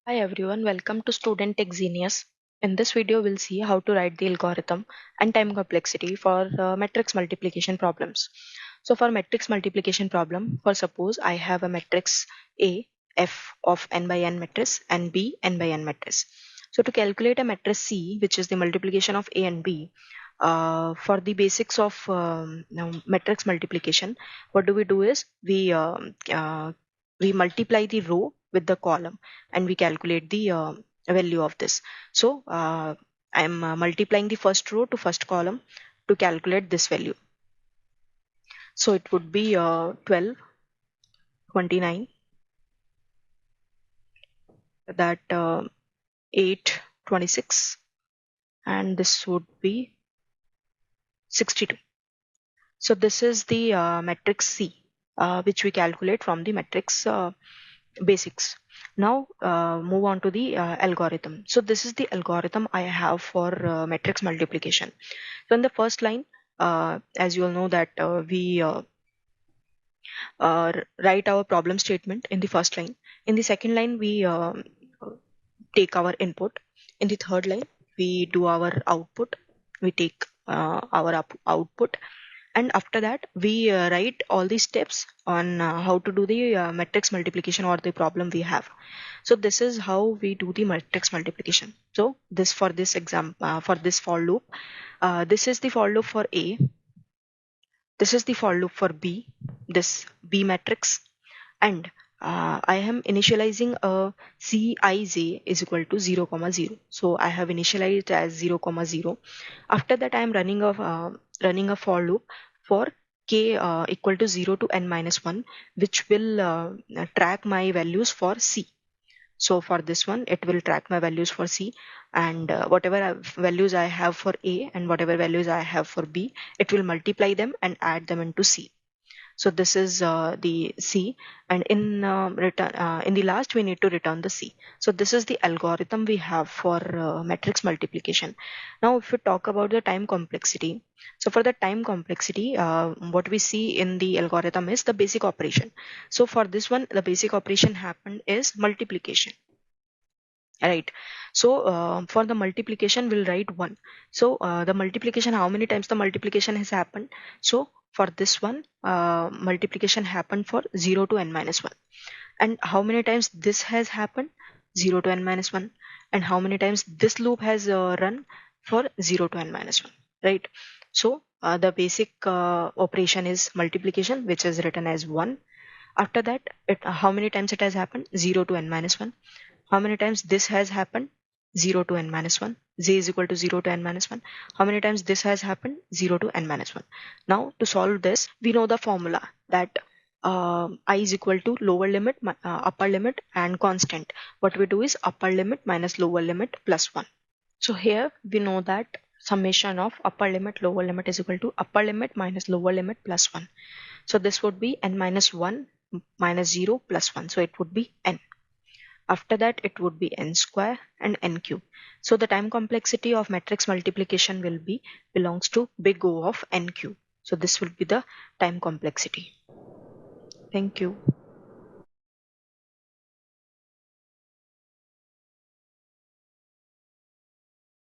Hi everyone, welcome to Student Tech Genius. In this video, we'll see how to write the algorithm and time complexity for matrix multiplication problems. So for matrix multiplication problem, for suppose I have a matrix A, F of n by n matrix and B, n by n matrix. So to calculate a matrix C, which is the multiplication of A and B, for the basics of matrix multiplication, what do we do is we multiply the row with the column and we calculate the value of this. So I'm multiplying the first row to first column to calculate this value. So it would be 12, 29, that 8, 26, and this would be 62. So this is the matrix C, which we calculate from the matrix basics. Now move on to the algorithm. So this is the algorithm I have for matrix multiplication. So in the first line, as you all know that we write our problem statement in the first line. In the second line, we take our input. In the third line, we do our output. We take our output, and after that we write all the steps on how to do the matrix multiplication or the problem we have. So this is how we do the matrix multiplication. So this for this exam for this for loop, this is the for loop for A, this is the for loop for B, this B matrix, and I am initializing a Cij is equal to 0 comma 0. So I have initialized as 0 comma 0. After that I am running a for loop for k equal to 0 to n minus 1, which will track my values for C. So for this one, it will track my values for C, and whatever values I have for A and whatever values I have for B, it will multiply them and add them into C. So this is the C, and in the last we need to return the C. So this is the algorithm we have for matrix multiplication. Now if we talk about the time complexity, so for the time complexity, what we see in the algorithm is the basic operation. So for this one, the basic operation happened is multiplication. Right. So for the multiplication, we'll write 1. So the multiplication, how many times the multiplication has happened? So for this one, multiplication happened for 0 to n minus 1. And how many times this has happened? 0 to n minus 1. And how many times this loop has run? For 0 to n minus 1. Right. So the basic operation is multiplication, which is written as 1. After that, how many times it has happened? 0 to n minus 1. How many times this has happened? 0 to n minus 1. Z is equal to 0 to n minus 1. How many times this has happened? 0 to n minus 1. Now to solve this, we know the formula that I is equal to lower limit, upper limit and constant. What we do is upper limit minus lower limit plus 1. So here we know that summation of upper limit lower limit is equal to upper limit minus lower limit plus 1. So this would be n minus 1 minus 0 plus 1. So it would be n. After that, it would be n square and n cube. So the time complexity of matrix multiplication will be belongs to big O of n cube. So this will be the time complexity. Thank you.